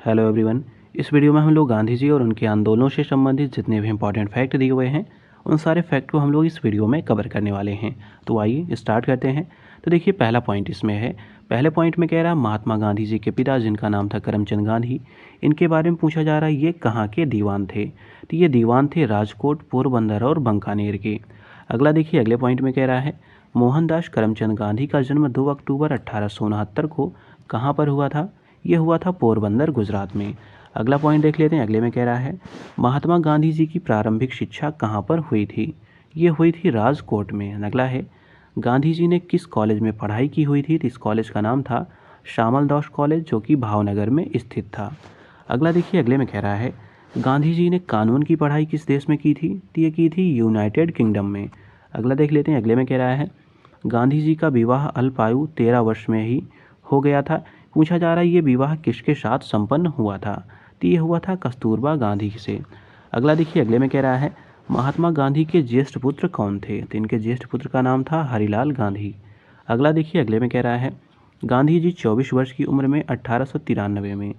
Hello everyone. इस video में हम लोग गांधी जी और उनके आंदोलनों से संबंधित जितने भी इंपॉर्टेंट फैक्ट दिए हुए हैं उन सारे फैक्ट को हम लोग इस वीडियो में कवर करने वाले हैं। तो आइए स्टार्ट करते हैं। तो देखिए, पहला पॉइंट इसमें है। पहले पॉइंट में कह रहा है महात्मा गांधी जी के पिता जिनका नाम था करमचंद गांधी, इनके बारे में पूछा जा रहा है ये कहाँ के दीवान थे। तो ये दीवान थे राजकोट, पोरबंदर और बंकानेर के। अगला देखिए, अगले पॉइंट में कह रहा है मोहनदास करमचंद गांधी का जन्म 2 अक्टूबर 1869 को कहाँ पर हुआ था। ये हुआ था पोरबंदर, गुजरात में। अगला पॉइंट देख लेते हैं। अगले में कह रहा है महात्मा गांधी जी की प्रारंभिक शिक्षा कहाँ पर हुई थी। ये हुई थी राजकोट में। अगला है गांधी जी ने किस कॉलेज में पढ़ाई की हुई थी। तो इस कॉलेज का नाम था श्यामल दास कॉलेज, जो कि भावनगर में स्थित था। अगला देखिए, अगले में कह रहा है गांधी जी ने कानून की पढ़ाई किस देश में की थी। तो ये की थी यूनाइटेड किंगडम में। अगला देख लेते हैं। अगले में कह रहा है गांधी जी का विवाह अल्पायु 13 वर्ष में ही हो गया था। पूछा जा रहा है ये विवाह किसके साथ संपन्न हुआ था। तो ये हुआ था कस्तूरबा गांधी से। अगला देखिए, अगले में कह रहा है महात्मा गांधी के ज्येष्ठ पुत्र कौन थे। तो इनके ज्येष्ठ पुत्र का नाम था हरिलाल गांधी। अगला देखिए, अगले में कह रहा है गांधी जी 24 वर्ष की उम्र में 1893 में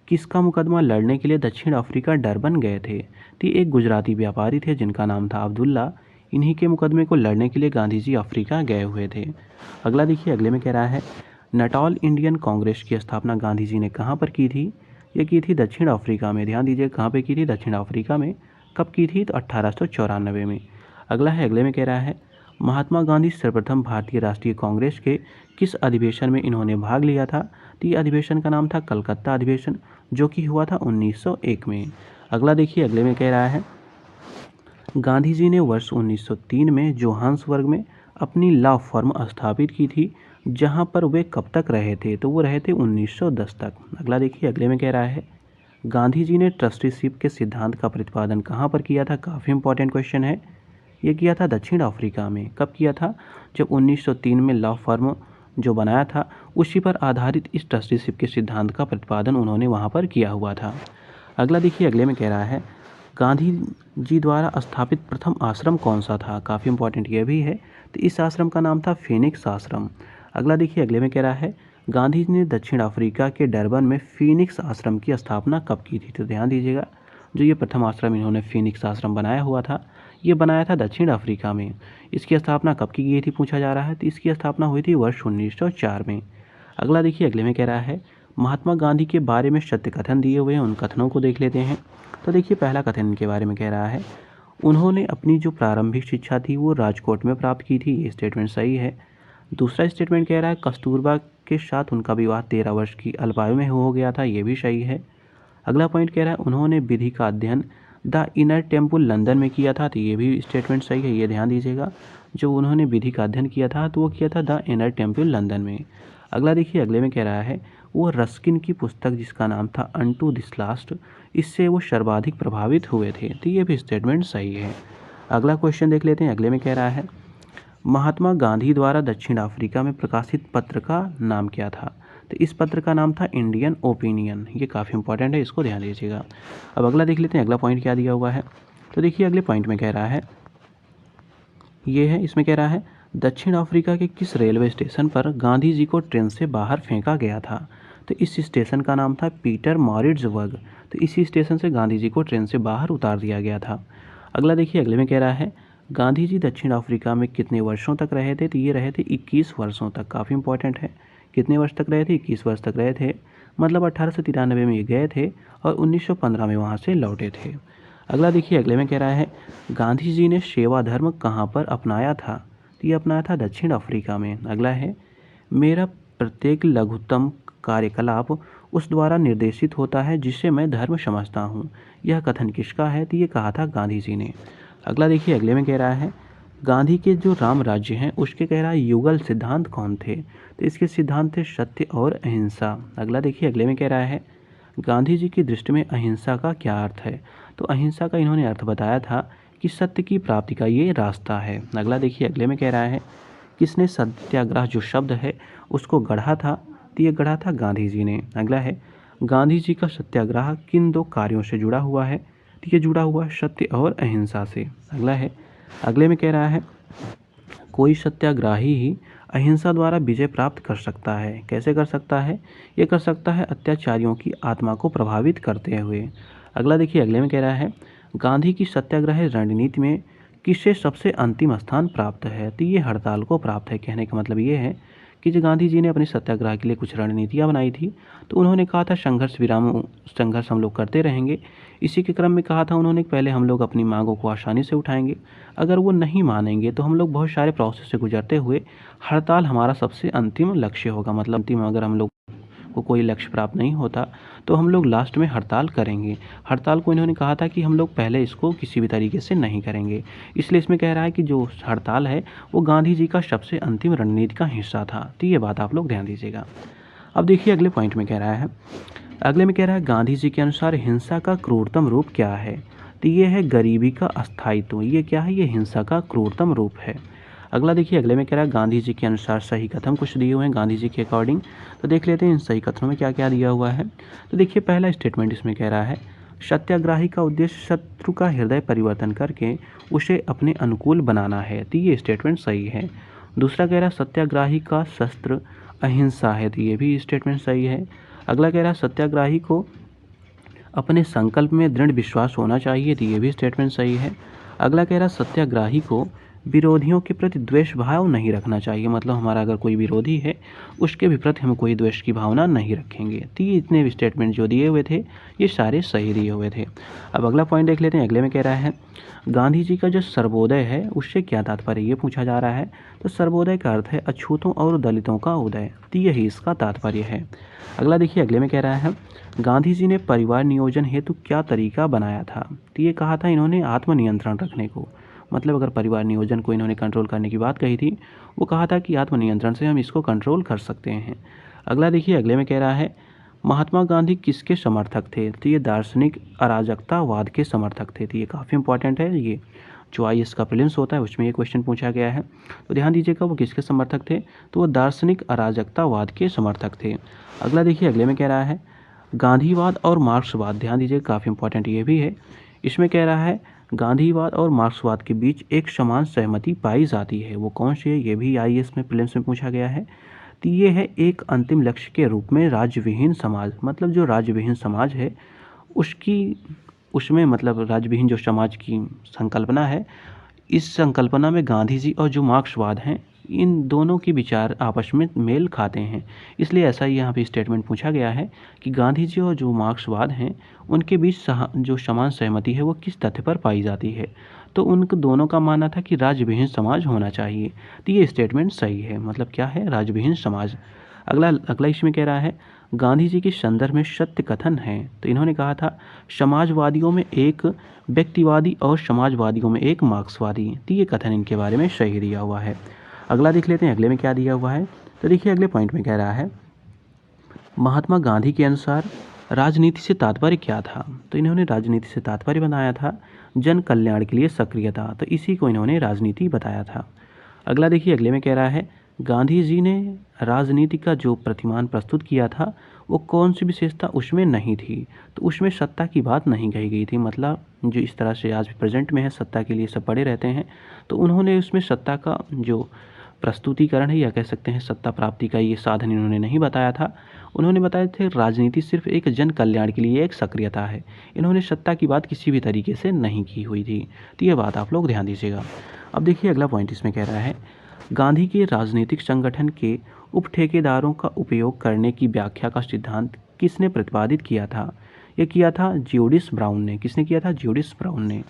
किसका मुकदमा लड़ने के लिए दक्षिण अफ्रीका डरबन गए थे। तो एक गुजराती व्यापारी थे जिनका नाम था अब्दुल्ला। इन्हीं के मुकदमे को लड़ने के लिए गांधी जी अफ्रीका गए हुए थे। अगला देखिए, अगले में कह रहा है नटाल इंडियन कांग्रेस की स्थापना गांधी जी ने कहाँ पर की थी। ये की थी दक्षिण अफ्रीका में। ध्यान दीजिए, कहाँ पे की थी, दक्षिण अफ्रीका में। कब की थी, तो 1894 में। अगला है, अगले में कह रहा है महात्मा गांधी सर्वप्रथम भारतीय राष्ट्रीय कांग्रेस के किस अधिवेशन में इन्होंने भाग लिया था। तो ये अधिवेशन का नाम था कलकत्ता अधिवेशन, जो कि हुआ था 1901 में। अगला देखिए, अगले में कह रहा है गांधी जी ने वर्ष 1903 में जोहान्सबर्ग में अपनी लॉ फर्म स्थापित की थी, जहां पर वे कब तक रहे थे। तो वो रहे थे 1910 तक। अगला देखिए, अगले में कह रहा है गांधी जी ने ट्रस्टीशिप के सिद्धांत का प्रतिपादन कहाँ पर किया था। काफ़ी इंपॉर्टेंट क्वेश्चन है। ये किया था दक्षिण अफ्रीका में। कब किया था, जब 1903 में लॉ फर्म जो बनाया था उसी पर आधारित इस ट्रस्टीशिप के सिद्धांत का प्रतिपादन उन्होंने वहाँ पर किया हुआ था। अगला देखिए, अगले में कह रहा है गांधी जी द्वारा स्थापित प्रथम आश्रम कौन सा था। काफ़ी इंपॉर्टेंट ये भी है। तो इस आश्रम का नाम था फिनिक्स आश्रम। अगला देखिए, अगले में कह रहा है गांधी जी ने दक्षिण अफ्रीका के डरबन में फिनिक्स आश्रम की स्थापना कब की थी। तो ध्यान दीजिएगा, जो ये प्रथम आश्रम इन्होंने फिनिक्स आश्रम बनाया हुआ था, ये बनाया था दक्षिण अफ्रीका में। इसकी स्थापना कब की गई थी पूछा जा रहा है। तो इसकी स्थापना हुई थी वर्ष 1904 में। अगला देखिए, अगले में कह रहा है महात्मा गांधी के बारे में सत्य कथन दिए हुए हैं, उन कथनों को देख लेते हैं। तो देखिए, पहला कथन इनके बारे में कह रहा है उन्होंने अपनी जो प्रारंभिक शिक्षा थी वो राजकोट में प्राप्त की थी। ये स्टेटमेंट सही है। दूसरा स्टेटमेंट कह रहा है कस्तूरबा के साथ उनका विवाह 13 वर्ष की अल्पायु में हो गया था। ये भी सही है। अगला पॉइंट कह रहा है उन्होंने विधि का अध्ययन द इनर टेम्पल लंदन में किया था। तो ये भी स्टेटमेंट सही है। ये ध्यान दीजिएगा, जो उन्होंने विधि का अध्ययन किया था तो वो किया था द इनर टेम्पल लंदन में। अगला देखिए, अगले में कह रहा है वो रस्किन की पुस्तक जिसका नाम था अनटू दिस लास्ट, इससे वो सर्वाधिक प्रभावित हुए थे। तो ये भी स्टेटमेंट सही है। अगला क्वेश्चन देख लेते हैं। अगले में कह रहा है महात्मा गांधी द्वारा दक्षिण अफ्रीका में प्रकाशित पत्र का नाम क्या था। तो इस पत्र का नाम था इंडियन ओपिनियन। ये काफ़ी इंपॉर्टेंट है, इसको ध्यान दीजिएगा। अब अगला देख लेते हैं, अगला पॉइंट क्या दिया हुआ है। तो देखिए, अगले पॉइंट में कह रहा है ये है, इसमें कह रहा है दक्षिण अफ्रीका के किस रेलवे स्टेशन पर गांधी जी को ट्रेन से बाहर फेंका गया था। तो इस स्टेशन का नाम था पीटर मॉरिट्जबर्ग। तो इसी स्टेशन से गांधी जी को ट्रेन से बाहर उतार दिया गया था। अगला देखिए, अगले में कह रहा है गांधी जी दक्षिण अफ्रीका में कितने वर्षों तक रहे थे। तो ये रहे थे 21 वर्षों तक। काफ़ी इंपॉर्टेंट है। कितने वर्ष तक रहे थे, 21 वर्ष तक रहे थे। मतलब 1893 में ये गए थे और 1915 में वहाँ से लौटे थे। अगला देखिए, अगले में कह रहा है गांधी जी ने सेवा धर्म कहाँ पर अपनाया था। तो ये अपनाया था दक्षिण अफ्रीका में। अगला है मेरा प्रत्येक लघुत्तम कार्यकलाप उस द्वारा निर्देशित होता है जिसे मैं धर्म समझता हूँ। यह कथन किसका है। तो ये कहा था गांधी जी ने। अगला देखिए, अगले में कह रहा है गांधी के जो राम राज्य हैं उसके कह रहा है युगल सिद्धांत कौन थे। तो इसके सिद्धांत थे सत्य और अहिंसा। अगला देखिए, अगले में कह रहा है गांधी जी की दृष्टि में अहिंसा का क्या अर्थ है। तो अहिंसा का इन्होंने अर्थ बताया था कि सत्य की प्राप्ति का ये रास्ता है। अगला देखिए, अगले में कह रहा है किसने सत्याग्रह जो शब्द है उसको गढ़ा था। तो ये गढ़ा था गांधी जी ने। अगला है गांधी जी का सत्याग्रह किन दो कार्यों से जुड़ा हुआ है। तो ये जुड़ा हुआ है सत्य और अहिंसा से। अगला है, अगले में कह रहा है कोई सत्याग्रही ही अहिंसा द्वारा विजय प्राप्त कर सकता है। कैसे कर सकता है? ये कर सकता है अत्याचारियों की आत्मा को प्रभावित करते हुए। अगला देखिए, अगले में कह रहा है गांधी की सत्याग्रह रणनीति में किसे सबसे अंतिम स्थान प्राप्त है? तो ये हड़ताल को प्राप्त है। कहने का मतलब ये है कि जो गांधी जी ने अपने सत्याग्रह के लिए कुछ रणनीतियाँ बनाई थी, तो उन्होंने कहा था संघर्ष हम लोग करते रहेंगे। इसी के क्रम में कहा था उन्होंने पहले हम लोग अपनी मांगों को आसानी से उठाएंगे, अगर वो नहीं मानेंगे तो हम लोग बहुत सारे प्रोसेस से गुजरते हुए हड़ताल हमारा सबसे अंतिम लक्ष्य होगा। मतलब अंतिम अगर हम लोग को कोई लक्ष्य प्राप्त नहीं होता तो हम लोग लास्ट में हड़ताल करेंगे। हड़ताल को इन्होंने कहा था कि हम लोग पहले इसको किसी भी तरीके से नहीं करेंगे। इसलिए इसमें कह रहा है कि जो हड़ताल है वो गांधी जी का सबसे अंतिम रणनीति का हिस्सा था। तो ये बात आप लोग ध्यान दीजिएगा। अब देखिए अगले पॉइंट में कह रहा है, अगले में कह रहा है गांधी जी के अनुसार हिंसा का क्रूरतम रूप क्या है? तो ये है गरीबी का अस्थायित्व। ये क्या है? ये हिंसा का क्रूरतम रूप है। अगला देखिए, अगले में कह रहा है गांधी जी के अनुसार सही कथन कुछ दिए हुए हैं गांधी जी के अकॉर्डिंग। तो देख लेते हैं इन सही कथनों में क्या क्या दिया हुआ है। तो देखिए पहला स्टेटमेंट इसमें कह रहा है सत्याग्राही का उद्देश्य शत्रु का हृदय परिवर्तन करके उसे अपने अनुकूल बनाना है। तो ये स्टेटमेंट सही है। दूसरा कह रहा है सत्याग्राही का शस्त्र अहिंसा है। तो ये भी स्टेटमेंट सही है। अगला कह रहा है सत्याग्राही को अपने संकल्प में दृढ़ विश्वास होना चाहिए। तो ये भी स्टेटमेंट सही है। अगला कह रहा है सत्याग्राही को विरोधियों के प्रति द्वेष भाव नहीं रखना चाहिए। मतलब हमारा अगर कोई विरोधी है उसके भी प्रति हम कोई द्वेष की भावना नहीं रखेंगे। तो ये इतने भी स्टेटमेंट जो दिए हुए थे ये सारे सही दिए हुए थे। अब अगला पॉइंट देख लेते हैं। अगले में कह रहा है गांधी जी का जो सर्वोदय है उससे क्या तात्पर्य, ये पूछा जा रहा है। तो सर्वोदय का अर्थ है अछूतों और दलितों का उदय। तो यही इसका तात्पर्य है। अगला देखिए, अगले में कह रहा है गांधी जी ने परिवार नियोजन हेतु क्या तरीका बनाया था? तो ये कहा था इन्होंने आत्मनियंत्रण रखने को। मतलब अगर परिवार नियोजन को इन्होंने कंट्रोल करने की बात कही थी, वो कहा था कि आत्मनियंत्रण से हम इसको कंट्रोल कर सकते हैं। अगला देखिए, अगले में कह रहा है महात्मा गांधी किसके समर्थक थे? तो ये दार्शनिक अराजकतावाद के समर्थक थे। तो ये काफ़ी इंपॉर्टेंट है। ये जो आईएएस का प्रीलिम्स होता है उसमें ये क्वेश्चन पूछा गया है, तो ध्यान दीजिएगा वो किसके समर्थक थे? तो वो दार्शनिक अराजकतावाद के समर्थक थे। अगला देखिए, अगले में कह रहा है गांधीवाद और मार्क्सवाद। ध्यान दीजिए काफ़ी इंपॉर्टेंट ये भी है। इसमें कह रहा है गांधीवाद और मार्क्सवाद के बीच एक समान सहमति पाई जाती है। वो कौन सी है? ये भी आईएएस में प्रीलिम्स में पूछा गया है। तो ये है एक अंतिम लक्ष्य के रूप में राज्यविहीन समाज। मतलब जो राज्यविहीन समाज है उसमें मतलब राज्यविहीन जो समाज की संकल्पना है, इस संकल्पना में गांधी जी और जो मार्क्सवाद हैं इन दोनों के विचार आपस में मेल खाते हैं। इसलिए ऐसा ही यहाँ पे स्टेटमेंट पूछा गया है कि गांधी जी और जो मार्क्सवाद हैं उनके बीच जो समान सहमति है वो किस तथ्य पर पाई जाती है? तो उन दोनों का मानना था कि राज्यविहीन समाज होना चाहिए। तो ये स्टेटमेंट सही है। मतलब क्या है? राज्यविहीन समाज। अगला इसमें कह रहा है गांधी जी के संदर्भ में सत्य कथन है। तो इन्होंने कहा था समाजवादियों में एक व्यक्तिवादी और समाजवादियों में एक मार्क्सवादी। तो ये कथन इनके बारे में सही दिया हुआ है। अगला देख लेते हैं अगले में क्या दिया हुआ है। तो देखिए अगले पॉइंट में कह रहा है महात्मा गांधी के अनुसार राजनीति से तात्पर्य क्या था? तो इन्होंने राजनीति से तात्पर्य बनाया था जन कल्याण के लिए सक्रियता। तो इसी को इन्होंने राजनीति बताया था। अगला देखिए, अगले में कह रहा है गांधी जी ने राजनीति का जो प्रतिमान प्रस्तुत किया था वो कौन सी विशेषता उसमें नहीं थी? तो उसमें सत्ता की बात नहीं कही गई थी। मतलब जो इस तरह से आज भी प्रेजेंट में है सत्ता के लिए सब पड़े रहते हैं, तो उन्होंने उसमें सत्ता का जो प्रस्तुतिकरण है या कह सकते हैं सत्ता प्राप्ति का ये साधन इन्होंने नहीं बताया था। उन्होंने बताया थे राजनीति सिर्फ एक जन कल्याण के लिए एक सक्रियता है। इन्होंने सत्ता की बात किसी भी तरीके से नहीं की हुई थी। तो ये बात आप लोग ध्यान दीजिएगा। अब देखिए अगला पॉइंट इसमें कह रहा है गांधी के राजनीतिक संगठन के उप ठेकेदारों का उपयोग करने की व्याख्या का सिद्धांत किसने प्रतिपादित किया था? ये किया था ज्यूडिस ब्राउन ने। किसने किया था? ज्यूडिस ब्राउन ने।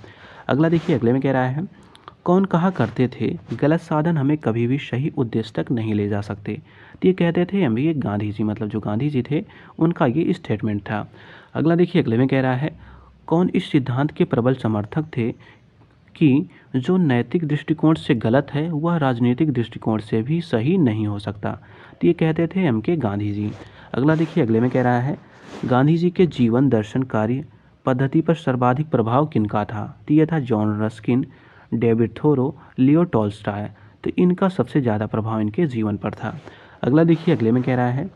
अगला देखिए अगले में कह रहा है कौन कहा करते थे गलत साधन हमें कभी भी सही उद्देश्य तक नहीं ले जा सकते? तो ये कहते थे ये गांधी जी। मतलब जो गांधी जी थे उनका ये स्टेटमेंट था। अगला देखिए अगले में कह रहा है कौन इस सिद्धांत के प्रबल समर्थक थे कि जो नैतिक दृष्टिकोण से गलत है वह राजनीतिक दृष्टिकोण से भी सही नहीं हो सकता? तो ये कहते थे के गांधी जी। अगला देखिए अगले में कह रहा है गांधी जी के जीवन दर्शन कार्य पद्धति पर सर्वाधिक प्रभाव किनका था? तो ये था John Ruskin, David Thoreau, Leo Tolstoy. तो इनका सबसे ज़्यादा प्रभाव इनके जीवन पर था। अगला देखिए अगले में कह रहा है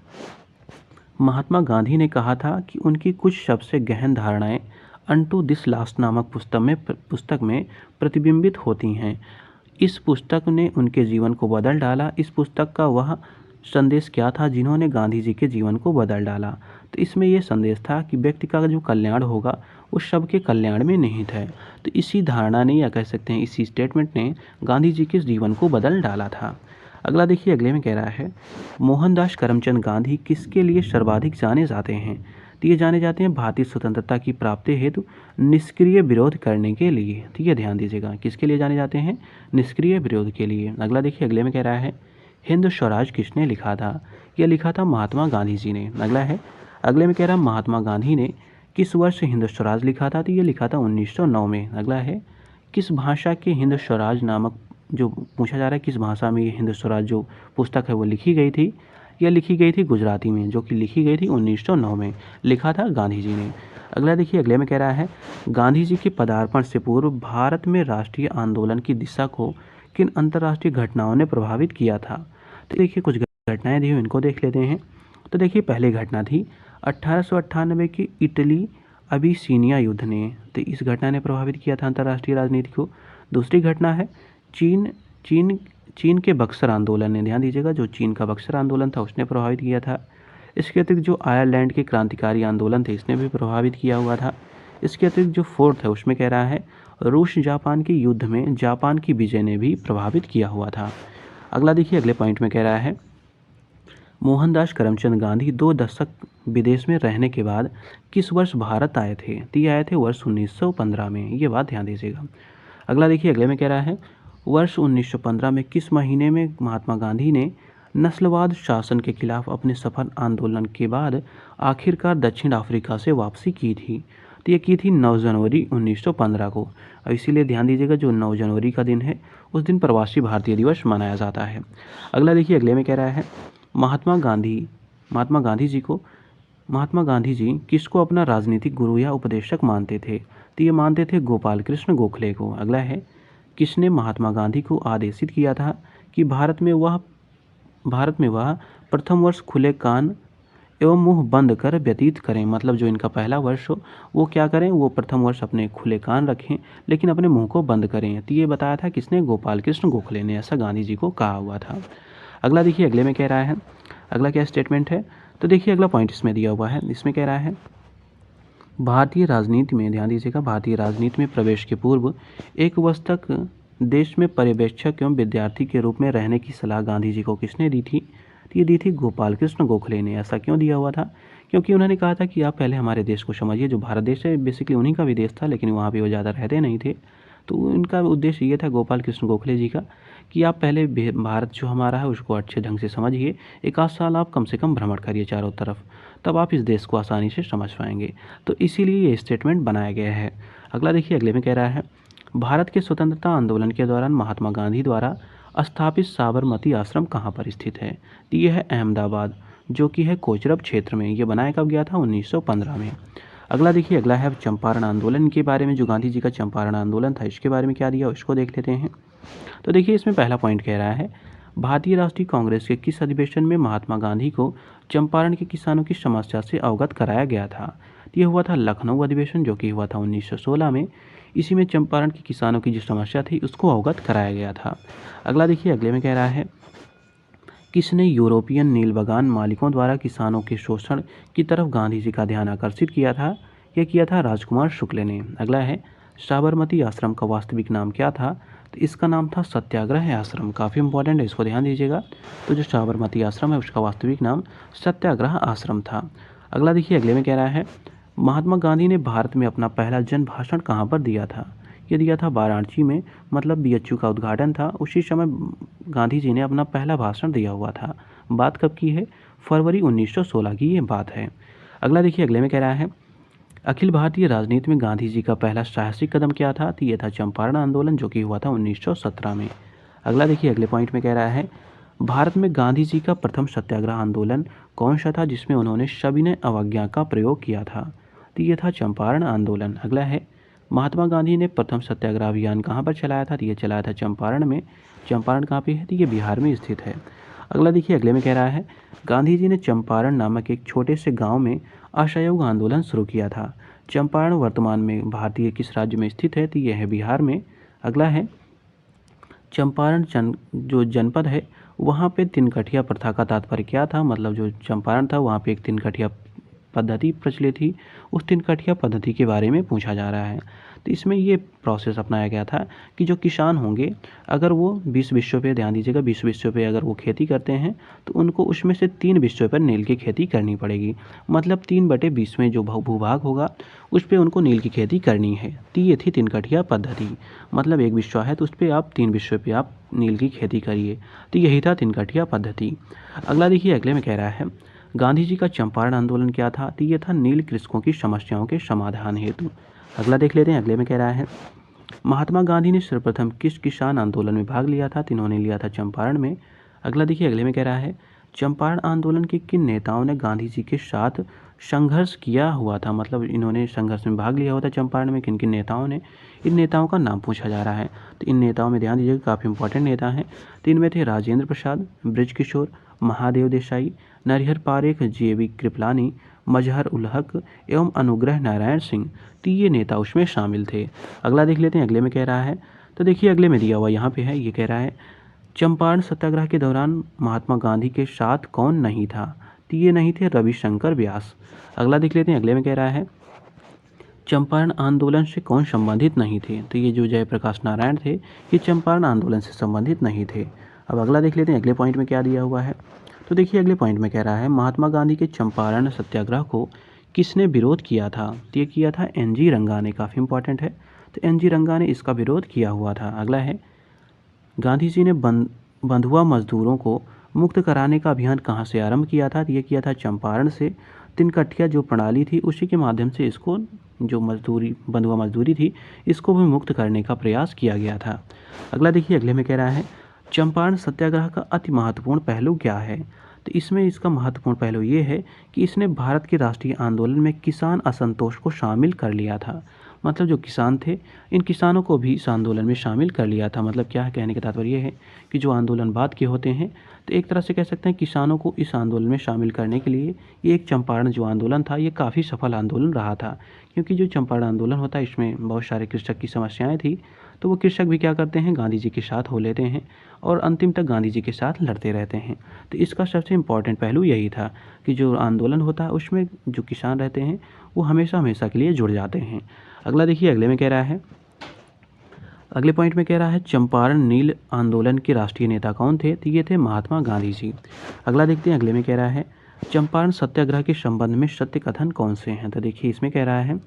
महात्मा गांधी ने कहा था कि उनकी कुछ सबसे गहन धारणाएं अनटू दिस लास्ट नामक पुस्तक में प्रतिबिंबित होती हैं। इस पुस्तक ने उनके जीवन को बदल डाला। इस पुस्तक का वह संदेश क्या था जिन्होंने गांधी जी के जीवन को बदल डाला? तो इसमें यह संदेश था कि व्यक्ति का जो कल्याण होगा वो सबके कल्याण में निहित है। तो इसी धारणा ने, या कह सकते हैं इसी स्टेटमेंट ने, गांधी जी के जीवन को बदल डाला था। अगला देखिए, अगले में कह रहा है मोहनदास करमचंद गांधी किसके लिए सर्वाधिक जाने जाते हैं? तो ये जाने जाते हैं भारतीय स्वतंत्रता की प्राप्ति हेतु निष्क्रिय विरोध करने के लिए। ठीक है, ध्यान दीजिएगा, किसके लिए जाने जाते हैं? निष्क्रिय विरोध के लिए। अगला देखिए, अगले में कह रहा है हिंद स्वराज किसने लिखा था? यह लिखा था महात्मा गांधी जी ने। अगला है, अगले में कह रहा महात्मा गांधी ने किस वर्ष हिंद स्वराज लिखा था? तो ये लिखा था 1909 में। अगला है, किस भाषा के हिंद स्वराज नामक, जो पूछा जा रहा है किस भाषा में ये हिंद स्वराज जो पुस्तक है वो लिखी गई थी? यह लिखी गई थी गुजराती में, जो कि लिखी गई थी 1909 में, लिखा था गांधी जी ने। अगला देखिए, अगले में कह रहा है गांधी जी के पदार्पण से पूर्व भारत में राष्ट्रीय आंदोलन की दिशा को किन अंतर्राष्ट्रीय घटनाओं ने प्रभावित किया था? तो देखिए, कुछ घटनाएं दी हुई, इनको देख लेते हैं। तो देखिए, पहली घटना थी 1898 की इटली अबिसीनिया युद्ध ने। तो इस घटना ने प्रभावित किया था अंतर्राष्ट्रीय राजनीति को। दूसरी घटना है चीन के बक्सर आंदोलन ने। ध्यान दीजिएगा, जो चीन का बक्सर आंदोलन था उसने प्रभावित किया था। इसके अतिरिक्त जो आयरलैंड के क्रांतिकारी आंदोलन थे इसने भी प्रभावित किया हुआ था। इसके अतिरिक्त जो फोर्थ है उसमें कह रहा है रूस जापान के युद्ध में जापान की विजय ने भी प्रभावित किया हुआ था। अगला देखिए, अगले पॉइंट में कह रहा है मोहनदास करमचंद गांधी 2 दशक विदेश में रहने के बाद किस वर्ष भारत आए थे? तो ये आए थे वर्ष 1915 में। ये बात ध्यान दीजिएगा। अगला देखिए, अगले में कह रहा है वर्ष 1915 में किस महीने में महात्मा गांधी ने नस्लवाद शासन के खिलाफ अपने सफल आंदोलन के बाद आखिरकार दक्षिण अफ्रीका से वापसी की थी? तो ये की थी 9 जनवरी 1915 को। और इसीलिए ध्यान दीजिएगा, जो 9 जनवरी का दिन है उस दिन प्रवासी भारतीय दिवस मनाया जाता है। अगला देखिए, अगले में कह रहा है महात्मा गांधी जी किसको अपना राजनीतिक गुरु या उपदेशक मानते थे? तो ये मानते थे गोपाल कृष्ण गोखले को। अगला है, किसने महात्मा गांधी को आदेशित किया था कि भारत में वह प्रथम वर्ष खुले कान एवं मुंह बंद कर व्यतीत करें? मतलब जो इनका पहला वर्ष हो वो क्या करें, वो प्रथम वर्ष अपने खुले कान रखें लेकिन अपने मुंह को बंद करें। तो ये बताया था किसने? गोपाल कृष्ण गोखले ने, ऐसा गांधी जी को कहा हुआ था। अगला देखिए, अगले में कह रहा है, अगला क्या स्टेटमेंट है? तो देखिए, अगला पॉइंट इसमें दिया हुआ है। इसमें कह रहा है भारतीय राजनीति में, ध्यान दीजिएगा, भारतीय राजनीति में प्रवेश के पूर्व एक वर्ष तक देश में पर्यवेक्षक एवं विद्यार्थी के रूप में रहने की सलाह गांधी जी को किसने दी थी? तो ये दी थी गोपाल कृष्ण गोखले ने। ऐसा क्यों दिया हुआ था? क्योंकि उन्होंने कहा था कि आप पहले हमारे देश को समझिए। जो भारत देश है बेसिकली उन्हीं का भी देश था, लेकिन वहाँ पे वो ज़्यादा रहते नहीं थे। तो उनका उद्देश्य ये था, गोपाल कृष्ण गोखले जी का, कि आप पहले भारत जो हमारा है उसको अच्छे ढंग से समझिए। 1 आध साल आप कम से कम भ्रमण करिए चारों तरफ, तब आप इस देश को आसानी से समझ पाएंगे। तो इसीलिए ये स्टेटमेंट बनाया गया है। अगला देखिए, अगले में कह रहा है भारत के स्वतंत्रता आंदोलन के दौरान महात्मा गांधी द्वारा स्थापित साबरमती आश्रम कहाँ पर स्थित है? तो ये है अहमदाबाद, जो कि है कोचरब क्षेत्र में। ये बनाया कब गया था? 1915 में। अगला देखिए, अगला है चंपारण आंदोलन के बारे में। जो गांधी जी का चंपारण आंदोलन था इसके बारे में क्या दिया इसको देख लेते हैं। तो देखिए, इसमें पहला पॉइंट कह रहा है भारतीय राष्ट्रीय कांग्रेस के किस अधिवेशन में महात्मा गांधी को चंपारण के किसानों की समस्या से अवगत कराया गया था? यह हुआ था लखनऊ अधिवेशन, जो कि हुआ था 1916 में। इसी में चंपारण के किसानों की जो समस्या थी उसको अवगत कराया गया था। अगला देखिए, अगले में कह रहा है किसने यूरोपियन नील बागान मालिकों द्वारा किसानों के शोषण की तरफ गांधी जी का ध्यान आकर्षित किया था? यह किया था राजकुमार शुक्ल ने। अगला है साबरमती आश्रम का वास्तविक नाम क्या था? तो इसका नाम था सत्याग्रह आश्रम। काफ़ी इंपॉर्टेंट है, इसको ध्यान दीजिएगा। तो जो साबरमती आश्रम है उसका वास्तविक नाम सत्याग्रह आश्रम था। अगला देखिए, अगले में कह रहा है महात्मा गांधी ने भारत में अपना पहला जन भाषण कहाँ पर दिया था? ये दिया था वाराणसी में, मतलब बीएचयू का उद्घाटन था उसी समय गांधी जी ने अपना पहला भाषण दिया हुआ था। बात कब की है? फरवरी 1916 की ये बात है। अगला देखिए, अगले में कह रहा है अखिल भारतीय राजनीति में गांधी जी का पहला साहसिक कदम क्या था? तो ये था चंपारण आंदोलन, जो कि हुआ था 1917 में। अगला देखिए, अगले पॉइंट में कह रहा है भारत में गांधी जी का प्रथम सत्याग्रह आंदोलन कौन सा था जिसमें उन्होंने सविनय अवज्ञा का प्रयोग किया था? तो ये था चंपारण आंदोलन। अगला है महात्मा गांधी ने प्रथम सत्याग्रह अभियान कहाँ पर चलाया था? तो ये चलाया था चंपारण में। चंपारण कहाँ पे है? तो ये बिहार में स्थित है। अगला देखिए, अगले में कह रहा है गांधी जी ने चंपारण नामक एक छोटे से गांव में असहयोग आंदोलन शुरू किया था। चंपारण वर्तमान में भारतीय किस राज्य में स्थित है? तो यह है बिहार में। अगला है चंपारण जो जनपद है वहाँ पे तिनकठिया प्रथा का तात्पर्य क्या था, मतलब जो चंपारण था वहाँ पे एक तिनकठिया पद्धति प्रचलित थी, उस तिनकठिया पद्धति के बारे में पूछा जा रहा है। तो इसमें ये प्रोसेस अपनाया गया था कि जो किसान होंगे अगर वो 20 विषयों पे, ध्यान दीजिएगा 20 विषयों पे अगर वो खेती करते हैं तो उनको उसमें से 3 विषयों पर नील की खेती करनी पड़ेगी। मतलब 3/20 में जो भूभाग होगा उस पर उनको नील की खेती करनी है। तो ये थी तिनकठिया पद्धति, मतलब एक विषय है तो उस पर आप 3 विषयों पर आप नील की खेती करिए। तो यही था तिनकठिया पद्धति। अगला देखिए, अगले में कह रहा है गांधी जी का चंपारण आंदोलन क्या था। तो ये था नील कृषकों की समस्याओं के समाधान हेतु। अगला देख लेते हैं, अगले में कह रहा है महात्मा गांधी ने सर्वप्रथम किस किसान आंदोलन में भाग लिया था। तो इन्होंने लिया था चंपारण में। अगला देखिए, अगले में कह रहा है चंपारण आंदोलन के किन नेताओं ने गांधी जी के साथ संघर्ष किया हुआ था, मतलब इन्होंने संघर्ष में भाग लिया हुआ था चंपारण में, किन किन नेताओं ने। इन नेताओं का नाम पूछा जा रहा है। तो इन नेताओं में ध्यान दीजिएगा काफ़ी इंपॉर्टेंट नेता हैं। तो इनमें थे राजेंद्र प्रसाद, बृजकिशोर, महादेव देसाई, नरहर पारेख, जेबी कृपलानी, मजहर उल हक एवं अनुग्रह नारायण सिंह। तो ये नेता उसमें शामिल थे। अगला देख लेते हैं, अगले में कह रहा है, तो देखिए अगले में दिया हुआ यहाँ पे है, ये कह रहा है चंपारण सत्याग्रह के दौरान महात्मा गांधी के साथ कौन नहीं था। तो ये नहीं थे रविशंकर व्यास। अगला देख लेते हैं, अगले में कह रहा है चंपारण आंदोलन से कौन संबंधित नहीं थे। तो ये जो जयप्रकाश नारायण थे ये चंपारण आंदोलन से संबंधित नहीं थे। अब अगला देख लेते हैं, अगले पॉइंट में क्या दिया हुआ है। तो देखिए अगले पॉइंट में कह रहा है महात्मा गांधी के चंपारण सत्याग्रह को किसने विरोध किया था। तो ये किया था एन.जी. रंगा ने, काफ़ी इंपॉर्टेंट है। तो एन.जी. रंगा ने इसका विरोध किया हुआ था। अगला है गांधी जी ने बंधुआ मजदूरों को मुक्त कराने का अभियान कहाँ से आरंभ किया था। तो ये किया था चंपारण से। तिनकठिया जो प्रणाली थी उसी के माध्यम से इसको, जो बंधुआ मजदूरी थी, इसको भी मुक्त करने का प्रयास किया गया था। अगला देखिए, अगले में कह रहा है चंपारण सत्याग्रह का अति महत्वपूर्ण पहलू क्या है। तो इसमें इसका महत्वपूर्ण पहलू ये है कि इसने भारत के राष्ट्रीय आंदोलन में किसान असंतोष को शामिल कर लिया था। मतलब जो किसान थे इन किसानों को भी इस आंदोलन में शामिल कर लिया था। मतलब क्या है, कहने का तात्पर्य है कि जो आंदोलन बाद के होते हैं तो एक तरह से कह सकते हैं किसानों को इस आंदोलन में शामिल करने के लिए ये एक चंपारण जो आंदोलन था ये काफ़ी सफल आंदोलन रहा था। क्योंकि जो चंपारण आंदोलन होता है इसमें बहुत सारे कृषक की समस्याएं थी, तो वो कृषक भी क्या करते हैं, गांधी जी के साथ हो लेते हैं और अंतिम तक गांधी जी के साथ लड़ते रहते हैं। तो इसका सबसे इम्पॉर्टेंट पहलू यही था कि जो आंदोलन होता है उसमें जो किसान रहते हैं वो हमेशा हमेशा के लिए जुड़ जाते हैं। अगला देखिए, अगले में कह रहा है, अगले पॉइंट में कह रहा है चंपारण नील आंदोलन के राष्ट्रीय नेता कौन थे। तो ये थे महात्मा गांधी जी। अगला देखते हैं, अगले में कह रहा है चंपारण सत्याग्रह के संबंध में सत्य कथन कौन से हैं। तो देखिए इसमें कह रहा है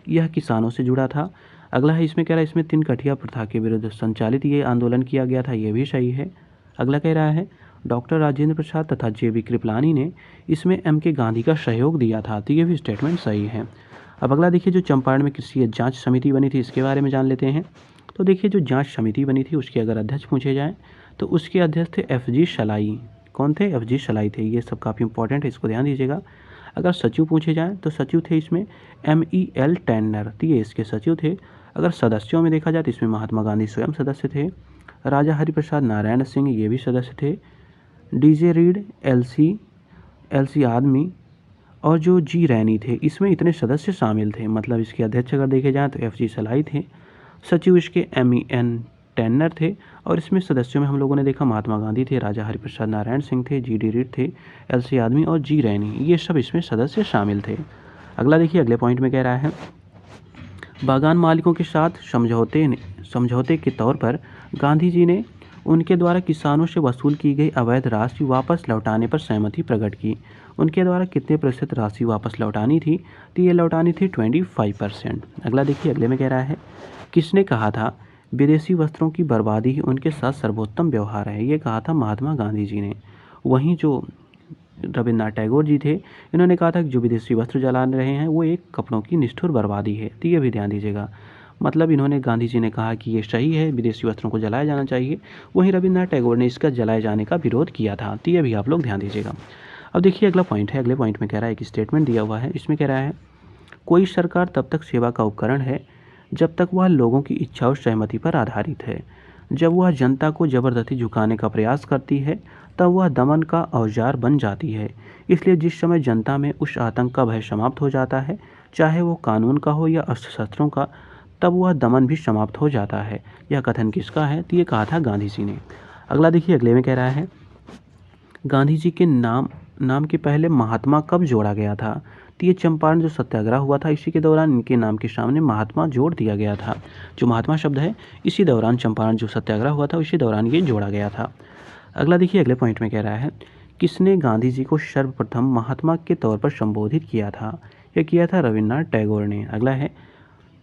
यह किसानों से जुड़ा था। अगला है, इसमें कह रहा है इसमें तिनकठिया प्रथा के विरुद्ध संचालित ये आंदोलन किया गया था, ये भी सही है। अगला कह रहा है डॉक्टर राजेंद्र प्रसाद तथा जेबी कृपलानी ने इसमें M.K. गांधी का सहयोग दिया था, तो ये भी स्टेटमेंट सही है। अब अगला देखिए, जो चंपारण में कृषि जांच समिति बनी थी इसके बारे में जान लेते हैं। तो देखिए जो जांच समिति बनी थी उसके अगर अध्यक्ष पूछे जाएँ तो उसके अध्यक्ष थे F.G. सलाई। कौन थे, F.G. सलाई थे। ये सब काफ़ी इंपॉर्टेंट है, इसको ध्यान दीजिएगा। अगर सचिव पूछे जाएँ तो सचिव थे इसमें M.E.L. टैनर, तो ये इसके सचिव थे। अगर सदस्यों में देखा जाए तो इसमें महात्मा गांधी स्वयं सदस्य थे, राजा हरिप्रसाद नारायण सिंह ये भी सदस्य थे, D.J. Read, L.C. आदमी और जो जी रैनी थे, इसमें इतने सदस्य शामिल थे। मतलब इसके अध्यक्ष अगर देखे जाएँ तो F.G. सलाई थे, सचिव इसके M.E.N. टैनर थे और इसमें सदस्यों में हम लोगों ने देखा महात्मा गांधी थे, राजा हरिप्रसाद नारायण सिंह थे, G.D. रीड थे, L.C. आदमी और जी रैनी, ये सब इसमें सदस्य शामिल थे। अगला देखिए, अगले पॉइंट में कह रहा है बागान मालिकों के साथ समझौते के तौर पर गांधी जी ने उनके द्वारा किसानों से वसूल की गई अवैध राशि वापस लौटाने पर सहमति प्रकट की। उनके द्वारा कितने प्रतिशत राशि वापस लौटानी थी। तो ये लौटानी थी 25%। अगला देखिए, अगले में कह रहा है किसने कहा था विदेशी वस्त्रों की बर्बादी ही उनके साथ सर्वोत्तम व्यवहार है। ये कहा था महात्मा गांधी जी ने। वहीं जो रविन्द्रनाथ टैगोर जी थे इन्होंने कहा था कि जो विदेशी वस्त्र जला रहे हैं वो एक कपड़ों की निष्ठुर बर्बादी है। तो ये भी ध्यान दीजिएगा। मतलब इन्होंने, गांधी जी ने कहा कि ये सही है, विदेशी वस्त्रों को जलाया जाना चाहिए, वहीं रविन्द्रनाथ टैगोर ने इसका जलाए जाने का विरोध किया था। तो ये भी आप लोग ध्यान दीजिएगा। अब देखिए अगला पॉइंट है, अगले पॉइंट में कह रहा है एक स्टेटमेंट दिया हुआ है, इसमें कह रहा है कोई सरकार तब तक सेवा का उपकरण है जब तक वह लोगों की इच्छा और सहमति पर आधारित है। जब वह जनता को जबरदस्ती झुकाने का प्रयास करती है तब वह दमन का औजार बन जाती है। इसलिए जिस समय जनता में उस आतंक का भय समाप्त हो जाता है, चाहे वो कानून का हो या अस्त्र शस्त्रों का, तब वह दमन भी समाप्त हो जाता है। यह कथन किसका है? तो ये कहा था गांधी जी ने। अगला देखिए, अगले में कह रहा है गांधी जी के नाम के पहले महात्मा कब जोड़ा गया था? तो ये चंपारण जो सत्याग्रह हुआ था इसी के दौरान इनके नाम के सामने महात्मा जोड़ दिया गया था। जो महात्मा शब्द है इसी दौरान चंपारण जो सत्याग्रह हुआ था इसी दौरान ये जोड़ा गया था। अगला देखिए, अगले पॉइंट में कह रहा है किसने गांधी जी को सर्वप्रथम महात्मा के तौर पर संबोधित किया था? यह किया था रविन्द्रनाथ टैगोर ने। अगला है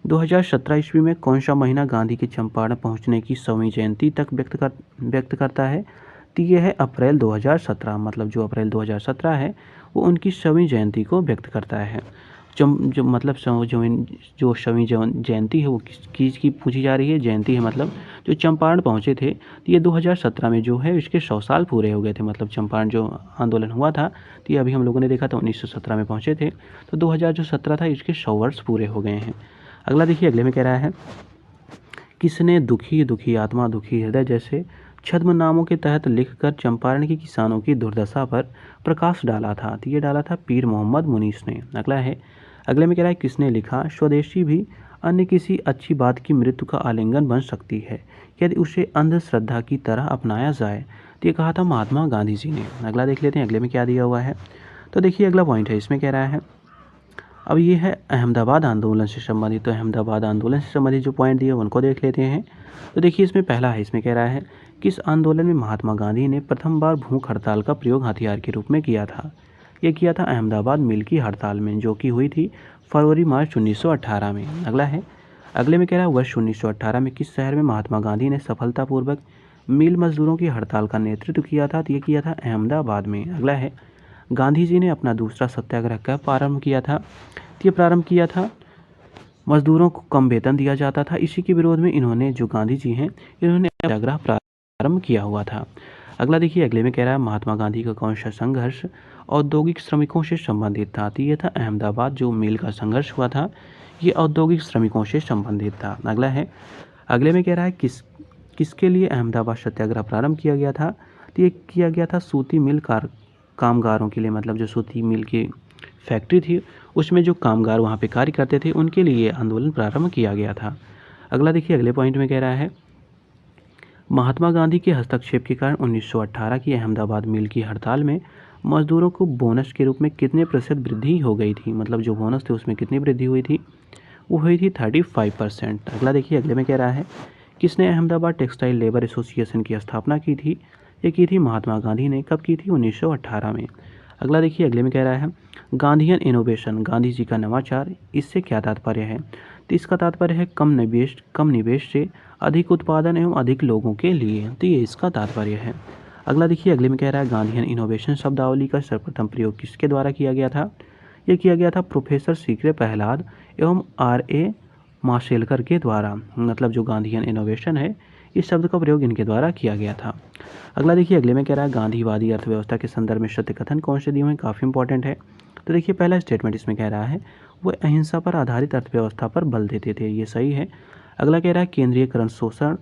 2017 ईस्वी में कौन सा महीना गांधी के चंपारण पहुंचने की 100वीं जयंती तक व्यक्त करता है? तो ये है अप्रैल 2017। मतलब जो अप्रैल 2017 है वो उनकी 100वीं जयंती को व्यक्त करता है। जो मतलब जो 100वीं जयंती है वो किस की पूछी जा रही है? जयंती है मतलब जो चंपारण पहुँचे थे तो ये 2017 में जो है इसके 100 साल पूरे हो गए थे। मतलब चंपारण जो आंदोलन हुआ था तो ये अभी हम लोगों ने देखा था 1917 में पहुँचे थे, तो 2017 था इसके 100 वर्ष पूरे हो गए हैं। अगला देखिए, अगले में कह रहा है किसने दुखी दुखी आत्मा दुखी हृदय जैसे छद्म नामों के तहत लिखकर चंपारण के किसानों की दुर्दशा पर प्रकाश डाला था? तो ये डाला था पीर मोहम्मद मुनीस ने। अगला है, अगले में कह रहा है किसने लिखा स्वदेशी भी अन्य किसी अच्छी बात की मृत्यु का आलिंगन बन सकती है यदि उसे अंधश्रद्धा की तरह अपनाया जाए? तो ये कहा था महात्मा गांधी जी ने। अगला देख लेते हैं अगले में क्या दिया हुआ है। तो देखिए, अगला पॉइंट है इसमें कह रहा है अब ये है अहमदाबाद आंदोलन से संबंधित। तो अहमदाबाद आंदोलन से संबंधित जो पॉइंट दिए उनको देख लेते हैं। तो देखिए, इसमें पहला है, इसमें कह रहा है किस आंदोलन में महात्मा गांधी ने प्रथम बार भूख हड़ताल का प्रयोग हथियार के रूप में किया था? ये किया था अहमदाबाद मिल की हड़ताल में, जो कि हुई थी फरवरी मार्च 1918 में। अगला है, अगले में कह रहा है वर्ष 1918 में किस शहर में महात्मा गांधी ने सफलतापूर्वक मिल मजदूरों की हड़ताल का नेतृत्व किया था? तो ये किया था अहमदाबाद में। अगला है, गांधी जी ने अपना दूसरा सत्याग्रह कब प्रारंभ किया था? तो ये प्रारंभ किया था मजदूरों को कम वेतन दिया जाता था, इसी के विरोध में इन्होंने जो गांधी जी हैं इन्होंने सत्याग्रह प्रारंभ किया हुआ था। अगला देखिए, अगले में कह रहा है महात्मा गांधी का कौन सा संघर्ष औद्योगिक श्रमिकों से संबंधित था? तो ये था अहमदाबाद जो मिल का संघर्ष हुआ था ये औद्योगिक श्रमिकों से संबंधित था। अगला है, अगले में कह रहा है किसके लिए अहमदाबाद सत्याग्रह प्रारंभ किया गया था? तो ये किया गया था सूती मिल कामगारों के लिए। मतलब जो सूती मिल की फैक्ट्री थी उसमें जो कामगार वहाँ पे कार्य करते थे उनके लिए आंदोलन प्रारंभ किया गया था। अगला देखिए, अगले पॉइंट में कह रहा है महात्मा गांधी के हस्तक्षेप के कारण 1918 की अहमदाबाद मिल की हड़ताल में मजदूरों को बोनस के रूप में कितने प्रतिशत वृद्धि हो गई थी? मतलब जो बोनस थे उसमें कितनी वृद्धि हुई थी? वो हुई थी 35%। अगला देखिए, अगले में कह रहा है किसने अहमदाबाद टेक्सटाइल लेबर एसोसिएशन की स्थापना की थी? ये की थी महात्मा गांधी ने। कब की थी? 1918 में। अगला देखिए, अगले में कह रहा है गांधीयन इनोवेशन गांधी जी का नवाचार, इससे क्या तात्पर्य है? तो इसका तात्पर्य है कम निवेश से अधिक उत्पादन एवं अधिक लोगों के लिए। तो ये इसका तात्पर्य है। अगला देखिए, अगले में कह रहा है गांधीयन इनोवेशन शब्दावली का सर्वप्रथम प्रयोग किसके द्वारा किया गया था? ये किया गया था प्रोफेसर सीकरे प्रहलाद एवं R.A. माशेलकर के द्वारा। मतलब जो गांधीयन इनोवेशन है इस शब्द का प्रयोग इनके द्वारा किया गया था। अगला देखिए, अगले में कह रहा है गांधीवादी अर्थव्यवस्था के संदर्भ में सत्य कथन कौन से दिए हुए हैं? काफ़ी इंपॉर्टेंट है। तो देखिए, पहला स्टेटमेंट इसमें कह रहा है वो अहिंसा पर आधारित अर्थव्यवस्था पर बल देते थे, ये सही है। अगला कह रहा है केंद्रीयकरण शोषण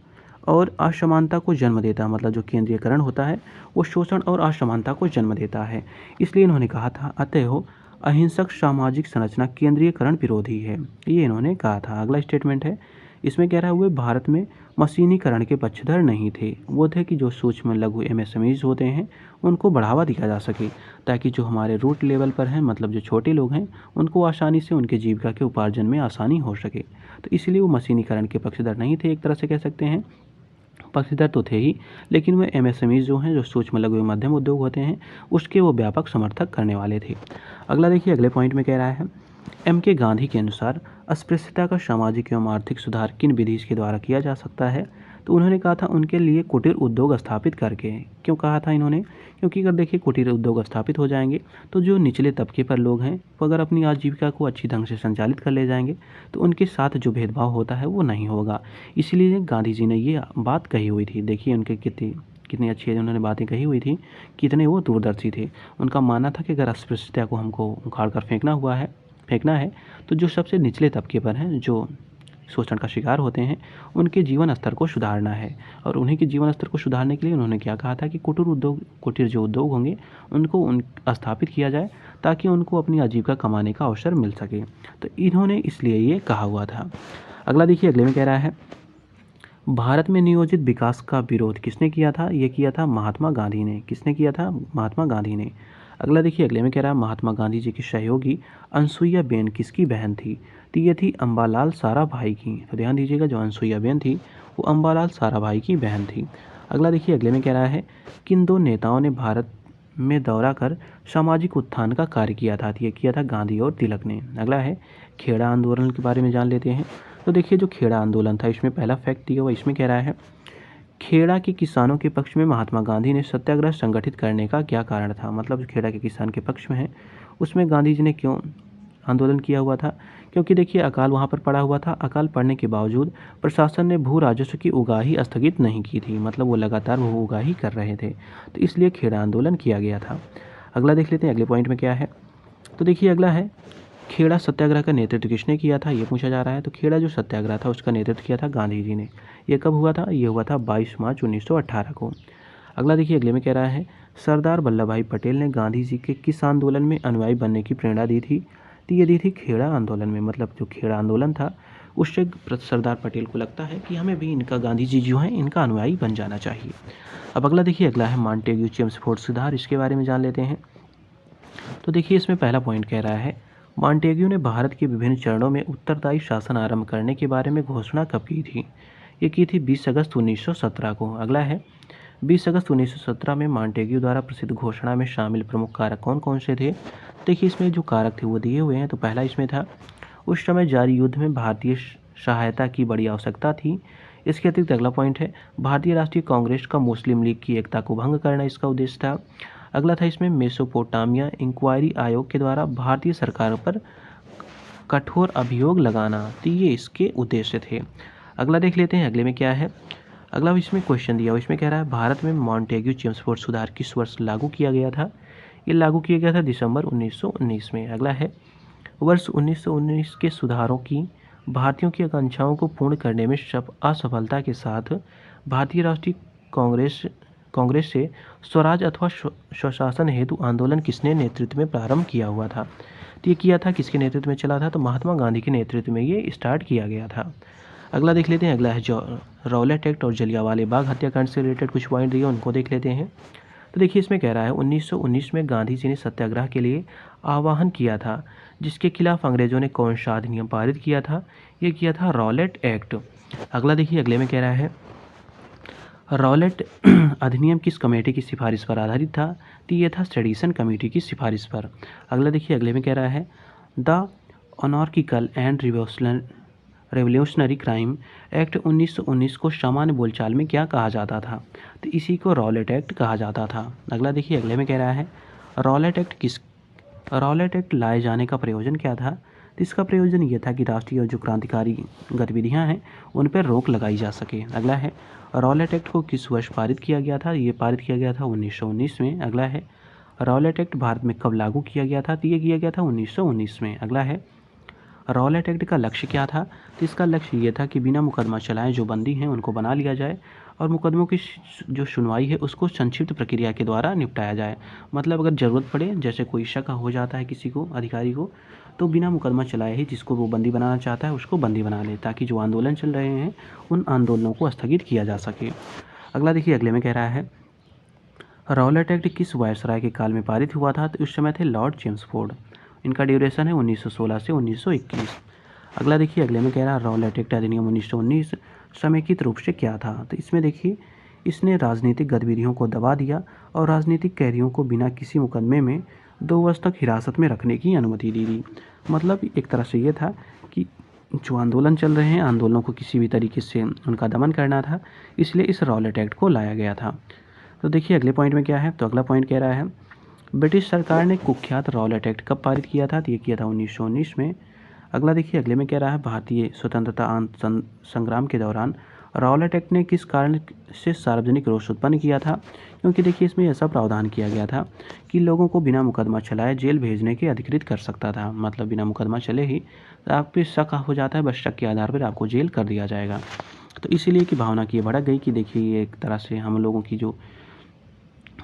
और असमानता को जन्म देता है। मतलब जो केंद्रीयकरण होता है वो शोषण और असमानता को जन्म देता है, इसलिए इन्होंने कहा था अतएव अहिंसक सामाजिक संरचना केंद्रीयकरण विरोधी है, ये इन्होंने कहा था। अगला स्टेटमेंट है, इसमें कह रहा है वे भारत में मशीनीकरण के पक्षधर नहीं थे, वो थे कि जो सूक्ष्म लघु MSMEs होते हैं उनको बढ़ावा दिया जा सके ताकि जो हमारे रूट लेवल पर हैं मतलब जो छोटे लोग हैं उनको आसानी से उनके जीविका के उपार्जन में आसानी हो सके। तो इसलिए वो मशीनीकरण के पक्षधर नहीं थे, एक तरह से कह सकते हैं। पक्षधर तो थे ही, लेकिन वे MSMEs जो हैं जो सूक्ष्म लघु एवं मध्यम उद्योग होते हैं उसके वो व्यापक समर्थक करने वाले थे। अगला देखिए, अगले पॉइंट में कह रहा है M.K. गांधी के अनुसार अस्पृश्यता का सामाजिक एवं आर्थिक सुधार किन विधि के द्वारा किया जा सकता है? तो उन्होंने कहा था उनके लिए कुटीर उद्योग स्थापित करके। क्यों कहा था इन्होंने? क्योंकि अगर देखिए कुटीर उद्योग स्थापित हो जाएंगे तो जो निचले तबके पर लोग हैं वो अगर अपनी आजीविका को अच्छी ढंग से संचालित कर ले जाएंगे तो उनके साथ जो भेदभाव होता है वो नहीं होगा। इसलिए गांधी जी ने ये बात कही हुई थी। देखिए उनके कितनी अच्छी उन्होंने बातें कही हुई थी, कितने वो दूरदर्शी थे। उनका मानना था कि अगर अस्पृश्यता को हमको उखाड़ कर फेंकना है तो जो सबसे निचले तबके पर हैं जो शोषण का शिकार होते हैं उनके जीवन स्तर को सुधारना है। और उन्हीं के जीवन स्तर को सुधारने के लिए उन्होंने क्या कहा था कि कुटीर जो उद्योग होंगे उनको स्थापित किया जाए ताकि उनको अपनी आजीविका कमाने का अवसर मिल सके। तो इन्होंने इसलिए ये कहा हुआ था। अगला देखिए अगले में कह रहा है भारत में नियोजित विकास का विरोध किसने किया था? ये किया था महात्मा गांधी ने। किसने किया था? महात्मा गांधी ने। अगला देखिए अगले में कह रहा है महात्मा गांधी जी की सहयोगी अनसुईया बेन किसकी बहन थी? तो ये थी अम्बालाल साराभाई की। तो ध्यान दीजिएगा, जो अनसुईया बेन थी वो अम्बालाल साराभाई की बहन थी। अगला देखिए अगले में कह रहा है किन दो नेताओं ने भारत में दौरा कर सामाजिक उत्थान का कार्य किया था? तो ये किया था गांधी और तिलक ने। अगला है खेड़ा आंदोलन के बारे में जान लेते हैं। तो देखिए जो खेड़ा आंदोलन था, इसमें पहला फैक्ट दिया हुआ, इसमें कह रहा है खेड़ा के किसानों के पक्ष में महात्मा गांधी ने सत्याग्रह संगठित करने का क्या कारण था? मतलब जो खेड़ा के किसान के पक्ष में है उसमें गांधी जी ने क्यों आंदोलन किया हुआ था? क्योंकि देखिए अकाल वहाँ पर पड़ा हुआ था। अकाल पड़ने के बावजूद प्रशासन ने भू राजस्व की उगाही स्थगित नहीं की थी, मतलब वो लगातार भू उगाही कर रहे थे, तो इसलिए खेड़ा आंदोलन किया गया था। अगला देख लेते हैं अगले पॉइंट में क्या है। तो देखिए अगला है खेड़ा सत्याग्रह का नेतृत्व किसने किया था? ये पूछा जा रहा है। तो खेड़ा जो सत्याग्रह था उसका नेतृत्व किया था गांधी जी ने। ये कब हुआ था? ये हुआ था 22 मार्च 1918 को। अगला देखिए अगले में कह रहा है सरदार वल्लभ भाई पटेल ने गांधी जी के किस आंदोलन में अनुयायी बनने की प्रेरणा दी थी? तो ये दी थी खेड़ा आंदोलन में। मतलब जो खेड़ा आंदोलन था उससे सरदार पटेल को लगता है कि हमें भी इनका गांधी जी जो हैं इनका अनुयायी बन जाना चाहिए। अब अगला देखिए अगला है मॉन्टेग्यू चेम्सफोर्ड सुधार, इसके बारे में जान लेते हैं। तो देखिए इसमें पहला पॉइंट कह रहा है मॉन्टेग्यू ने भारत के विभिन्न चरणों में उत्तरदायी शासन आरंभ करने के बारे में घोषणा कब की थी? ये की थी 20 अगस्त 1917 को। अगला है 20 अगस्त 1917 में मॉन्टेग्यू द्वारा प्रसिद्ध घोषणा में शामिल प्रमुख कारक कौन कौन से थे? देखिए इसमें जो कारक थे वो दिए हुए हैं। तो पहला इसमें था उस समय जारी युद्ध में भारतीय सहायता की बड़ी आवश्यकता थी। इसके अतिरिक्त अगला पॉइंट है भारतीय राष्ट्रीय कांग्रेस का मुस्लिम लीग की एकता को भंग करना इसका उद्देश्य था। अगला था इसमें मेसोपोटामिया इंक्वायरी आयोग के द्वारा भारतीय सरकार पर कठोर अभियोग लगाना, तो ये इसके उद्देश्य थे। अगला देख लेते हैं अगले में क्या है। अगला इसमें क्वेश्चन दिया हुआ, इसमें कह रहा है भारत में मॉन्टेग्यू चेम्सफोर्ड सुधार किस वर्ष लागू किया गया था? ये लागू किया गया था दिसंबर 1919 में। अगला है वर्ष 1919 के सुधारों की भारतीयों की आकांक्षाओं को पूर्ण करने में असफलता के साथ भारतीय राष्ट्रीय कांग्रेस से स्वराज अथवा स्वशासन हेतु आंदोलन किसने नेतृत्व में प्रारंभ किया हुआ था? तो ये किया था किसके नेतृत्व में चला था? तो महात्मा गांधी के नेतृत्व में ये स्टार्ट किया गया था। अगला देख लेते हैं। अगला है रॉलेट एक्ट और जलियांवाला बाग हत्याकांड से रिलेटेड कुछ पॉइंट दिए, उनको देख लेते हैं। तो देखिए इसमें कह रहा है 1919 में गांधी जी ने सत्याग्रह के लिए आह्वान किया था, जिसके खिलाफ अंग्रेजों ने कौन सा अधिनियम पारित किया था? ये किया था रॉलेट एक्ट। अगला देखिए अगले में कह रहा है रॉलेट अधिनियम किस कमेटी की सिफारिश पर आधारित था? तो ये था सेडिशन कमेटी की सिफारिश पर। अगला देखिए अगले में कह रहा है the anarchical and revolutionary crime act 1919 को सामान्य बोलचाल में क्या कहा जाता था? तो इसी को रॉलेट एक्ट कहा जाता था। अगला देखिए अगले में कह रहा है रॉलेट एक्ट लाए जाने का प्रयोजन क्या था? तो इसका प्रयोजन ये था कि राष्ट्रीय जो क्रांतिकारी गतिविधियां हैं उन पर रोक लगाई जा सके। अगला है रॉलेट एक्ट को किस वर्ष पारित किया गया था? ये पारित किया गया था 1919 में। अगला है रॉलेट एक्ट भारत में कब लागू किया गया था? तो ये किया गया था 1919 में। अगला है रॉलेट एक्ट का लक्ष्य क्या था? तो इसका लक्ष्य ये था कि बिना मुकदमा चलाए जो बंदी हैं उनको बना लिया जाए और मुकदमों की जो सुनवाई है उसको संक्षिप्त प्रक्रिया के द्वारा निपटाया जाए। मतलब अगर ज़रूरत पड़े, जैसे कोई शक हो जाता है किसी को, अधिकारी को, तो बिना मुकदमा चलाए ही जिसको वो बंदी बनाना चाहता है उसको बंदी बना ले, ताकि जो आंदोलन चल रहे हैं उन आंदोलनों को स्थगित किया जा सके। अगला देखिए अगले में कह रहा है रॉलेट एक्ट किस वायसराय के काल में पारित हुआ था? तो उस समय थे लॉर्ड चेम्सफोर्ड। इनका ड्यूरेशन है 1916 से 1921। अगला देखिए अगले में कह रहा है रॉलेट एक्ट अधिनियम 1919 समेकित रूप से क्या था? तो इसमें देखिए इसने राजनीतिक गतिविधियों को दबा दिया और राजनीतिक कैदियों को बिना किसी मुकदमे में 2 वर्ष तक हिरासत में रखने की अनुमति दे दी। मतलब एक तरह से ये था कि जो आंदोलन चल रहे हैं आंदोलनों को किसी भी तरीके से उनका दमन करना था, इसलिए इस रॉलेट एक्ट को लाया गया था। तो देखिए अगले पॉइंट में क्या है। तो अगला पॉइंट कह रहा है ब्रिटिश सरकार ने कुख्यात रॉलेट एक्ट कब पारित किया था? तो ये किया था 1919 में। अगला देखिए अगले में कह रहा है भारतीय स्वतंत्रता संग्राम के दौरान रॉलेट एक्ट ने किस कारण से सार्वजनिक रोष उत्पन्न किया था? क्योंकि देखिए इसमें ऐसा प्रावधान किया गया था कि लोगों को बिना मुकदमा चलाए जेल भेजने के अधिकृत कर सकता था। मतलब बिना मुकदमा चले ही आप पे शक हो जाता है, बस शक के आधार पर आपको जेल कर दिया जाएगा। तो इसीलिए की भावना की भड़क गई कि देखिए ये एक तरह से हम लोगों की जो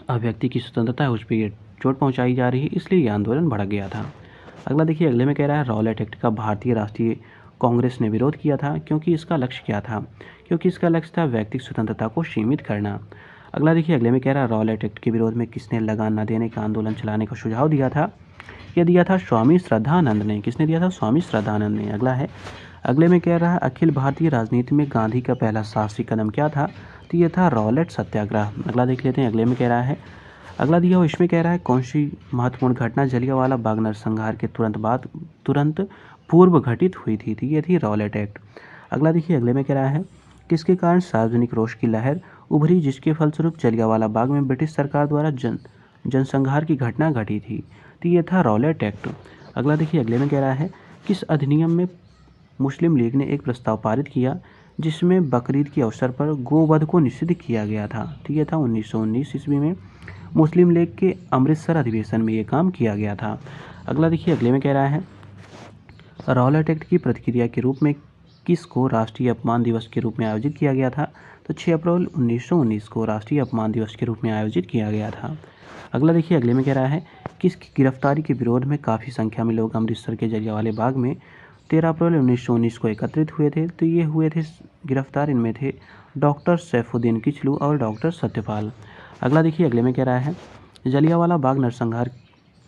अभिव्यक्ति की स्वतंत्रता है उस पर ये चोट पहुंचाई जा रही है, इसलिए ये आंदोलन भड़क गया था। अगला देखिए अगले में कह रहा है रॉलेट एक्ट का भारतीय राष्ट्रीय कांग्रेस ने विरोध किया था, क्योंकि इसका लक्ष्य क्या था? क्योंकि इसका लक्ष्य था व्यक्तिगत स्वतंत्रता को सीमित करना। अगला देखिए, अगले में कह रहा है रॉलेट एक्ट के विरोध में किसने लगान न देने का आंदोलन चलाने का सुझाव दिया था? यह दिया था स्वामी श्रद्धानंद ने। किसने दिया था? स्वामी श्रद्धानंद ने। अगला है, अगले में कह रहा है अखिल भारतीय राजनीति में गांधी का पहला साहसिक कदम क्या था? तो यह था रॉलेट सत्याग्रह। अगला देख लेते हैं, अगले में कह रहा है, अगला दिया हुआ इसमें कह रहा है कौन सी महत्वपूर्ण घटना जलियांवाला बाग नरसंहार के तुरंत पूर्व घटित हुई थी? तो ये थी रॉलेट एक्ट। अगला देखिए, अगले में कह रहा है किसके कारण सार्वजनिक रोष की लहर उभरी, जिसके फलस्वरूप जलियांवाला बाग में ब्रिटिश सरकार द्वारा जनसंहार की घटना घटी थी? तो ये था रॉलेट एक्ट। अगला देखिए, अगले में कह रहा है किस अधिनियम में मुस्लिम लीग ने एक प्रस्ताव पारित किया जिसमें बकरीद के अवसर पर गोवध को निषिद्ध किया गया था? तो ये था 1919 ईस्वी में मुस्लिम लीग के अमृतसर अधिवेशन में ये काम किया गया था। अगला देखिए, अगले में कह रहा है रॉलेट एक्ट की प्रतिक्रिया के रूप में किसको राष्ट्रीय अपमान दिवस के रूप में आयोजित किया गया था? तो 6 अप्रैल 1919 को राष्ट्रीय अपमान दिवस के रूप में आयोजित किया गया था। अगला देखिए, अगले में कह रहा है किसकी गिरफ्तारी के विरोध में काफ़ी संख्या में लोग अमृतसर के जलियांवाले बाग में 13 अप्रैल 1919 को एकत्रित हुए थे? तो ये हुए थे गिरफ्तार, इनमें थे डॉक्टर सैफुद्दीन किचलू और डॉक्टर सत्यपाल। अगला देखिए, अगले में कह रहा है जलियांवाला बाग नरसंहार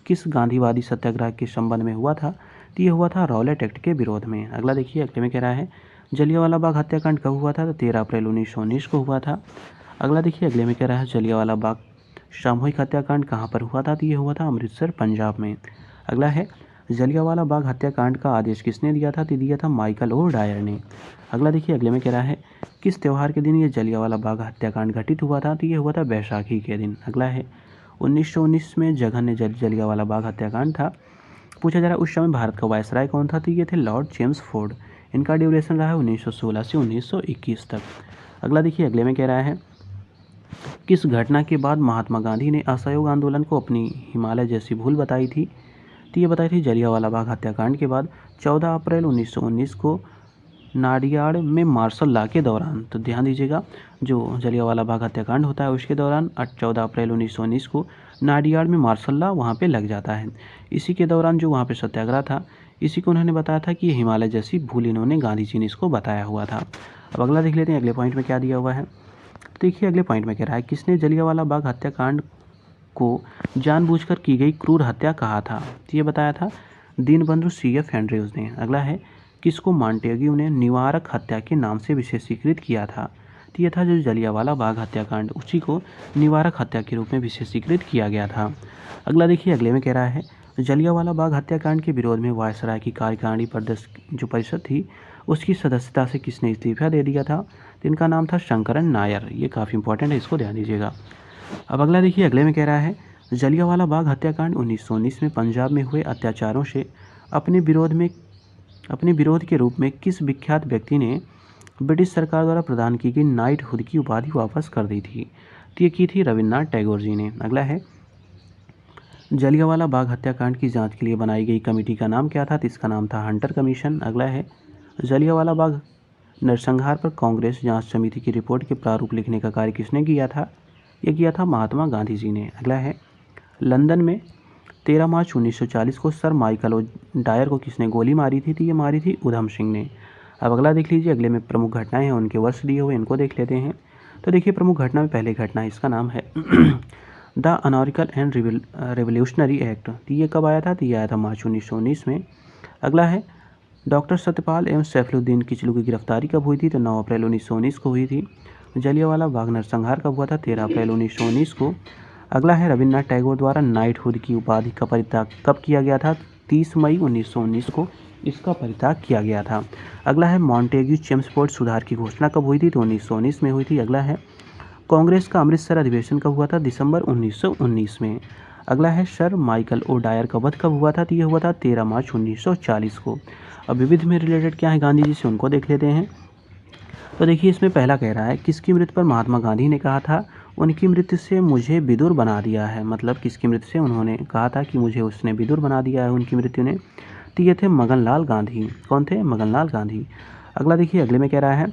किस गांधीवादी सत्याग्रह के संबंध में हुआ था? तो ये हुआ था रॉलेट एक्ट के विरोध में। अगला देखिए, अगले में कह रहा है जलियांवाला बाग हत्याकांड कब हुआ था? तो 13 अप्रैल 1919 को हुआ था। अगला देखिए, अगले में कह रहा है जलियांवाला बाग सामूहिक हत्याकांड कहाँ पर हुआ था? तो ये हुआ था अमृतसर, पंजाब में। अगला है जलियांवाला बाग हत्याकांड का आदेश किसने दिया था? तो दिया था माइकल ओ डायर ने। अगला देखिए, अगले में कह रहा है किस त्यौहार के दिन ये जलियांवाला बाग हत्याकांड घटित हुआ था? तो ये हुआ था बैसाखी के दिन। अगला है 1919 में जघन्य जलियांवाला बाग हत्याकांड था। पूछा जा रहा है उस समय भारत का वायसराय कौन था? तो ये थे लॉर्ड चेम्सफोर्ड। इनका ड्यूरेशन रहा है 1916 से 1921 तक। अगला देखिए, अगले में कह रहा है किस घटना के बाद महात्मा गांधी ने असहयोग आंदोलन को अपनी हिमालय जैसी भूल बताई थी? तो ये बताई थी जलियांवाला बाग हत्याकांड के बाद 14 अप्रैल 1919 को नाडियाड में मार्शल लॉ के दौरान। तो ध्यान दीजिएगा, जो जलियांवाला बाग हत्याकांड होता है उसके दौरान 14 अप्रैल 1919 को नाडियाड में मार्शल लॉ वहाँ पे लग जाता है। इसी के दौरान जो वहाँ पे सत्याग्रह था, इसी को उन्होंने बताया था कि ये हिमालय जैसी भूल इन्होंने गांधी जी ने इसको बताया हुआ था। अब अगला देख लेते हैं, अगले पॉइंट में क्या दिया हुआ है। देखिए, अगले पॉइंट में कह रहा है किसने जलियांवाला बाग हत्याकांड को जानबूझकर की गई क्रूर हत्या कहा था? तो ये बताया था दीनबंधु C.F. एंड्रयूज ने। अगला है किसको मॉन्टेग्यू ने निवारक हत्या के नाम से विशेषीकृत किया था? तो यह था जो जलियांवाला बाग हत्याकांड, उसी को निवारक हत्या के रूप में विशेषीकृत किया गया था। अगला देखिए, अगले में कह रहा है जलियांवाला बाग हत्याकांड के विरोध में वायसराय की कार्यकारिणी जो परिषद थी उसकी सदस्यता से किसने इस्तीफा दे दिया था? तो इनका नाम था शंकरन नायर। ये काफ़ी इंपॉर्टेंट है, इसको ध्यान दीजिएगा। अब अगला देखिए, अगले में कह रहा है जलियांवाला बाग हत्याकांड 1919 में पंजाब में हुए अत्याचारों से अपने विरोध के रूप में किस विख्यात व्यक्ति ने ब्रिटिश सरकार द्वारा प्रदान की गई नाइटहुड की उपाधि वापस कर दी थी? तो ये की थी रविन्द्रनाथ टैगोर जी ने। अगला है जलियांवाला बाग हत्याकांड की जांच के लिए बनाई गई कमेटी का नाम क्या था? तो इसका नाम था हंटर कमीशन। अगला है जलियांवाला बाग नरसंहार पर कांग्रेस जांच समिति की रिपोर्ट के प्रारूप लिखने का कार्य किसने किया था? यह किया था महात्मा गांधी जी ने। अगला है लंदन में 13 मार्च 1940 को सर माइकल ओ डायर को किसने गोली मारी थी? तो ये मारी थी उधम सिंह ने। अब अगला देख लीजिए, अगले में प्रमुख घटनाएं हैं, उनके वर्ष दिए हुए, इनको देख लेते हैं। तो देखिए, प्रमुख घटना में पहली घटना है, इसका नाम है द अनॉरिकल एंड रिवोल्यूशनरी एक्ट। तो ये कब आया था? तो ये आया था मार्च 1919 में। अगला है डॉक्टर सत्यपाल एवं सैफुद्दीन किचलू की गिरफ्तारी कब हुई थी? तो 9 अप्रैल 1919 को हुई थी। जलियांवाला बाग नरसंहार कब हुआ था? 13 अप्रैल 1919 को। अगला है रविन्द्रनाथ टैगोर द्वारा नाइटहुड की उपाधि का परित्याग कब किया गया था? 30 मई 1919 को इसका परित्याग किया गया था। अगला है मॉन्टेग्यू चेम्सफोर्ड सुधार की घोषणा कब हुई थी? तो 1919 में हुई थी। अगला है कांग्रेस का अमृतसर अधिवेशन कब हुआ था? दिसंबर 1919 में। अगला है सर माइकल ओ डायर का वध कब हुआ था? तो ये हुआ था 13 मार्च 1940 को। अब विविध में रिलेटेड क्या है गांधी जी से, उनको देख लेते हैं। तो देखिए, इसमें पहला कह रहा है किसकी मृत्यु पर महात्मा गांधी ने कहा था उनकी मृत्यु से मुझे विदुर बना दिया है? मतलब किसकी मृत्यु से उन्होंने कहा था कि मुझे उसने विदुर बना दिया है उनकी मृत्यु ने? तो ये थे मगनलाल गांधी। कौन थे? मगनलाल गांधी। अगला देखिए, अगले में कह रहा है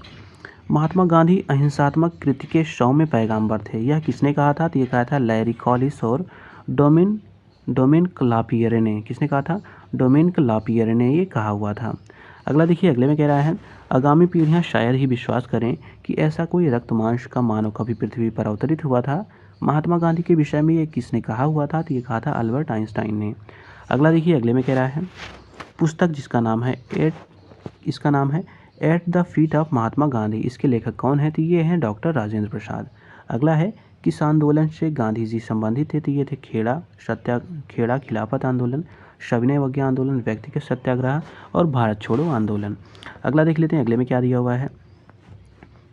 महात्मा गांधी अहिंसात्मक कृति के सौम्य पैगाम्बर थे, यह किसने कहा था? तो ये कहा था लैरी कॉलिस और डोमिनिक लापियरे ने। किसने कहा था? डोमिनिक लापियरे ने ये कहा हुआ था। अगला देखिए अगले में कह रहा है आगामी पीढ़ियां शायद ही विश्वास करें कि ऐसा कोई रक्त मांस का मानव कभी पृथ्वी पर अवतरित हुआ था। महात्मा गांधी के विषय में ये किसने कहा हुआ था? तो ये कहा था अल्बर्ट आइंस्टाइन ने। अगला देखिए अगले में कह रहा है पुस्तक जिसका नाम है at the feet of Mahatma Gandhi, इसके लेखक कौन है? तो ये हैं डॉक्टर राजेंद्र प्रसाद। अगला है किस आंदोलन से गांधी जी संबंधित थे? तो ये थे खेड़ा खिलाफत आंदोलन, सविनय अवज्ञा आंदोलन, व्यक्तिगत सत्याग्रह और भारत छोड़ो आंदोलन। अगला देख लेते हैं अगले में क्या दिया हुआ है।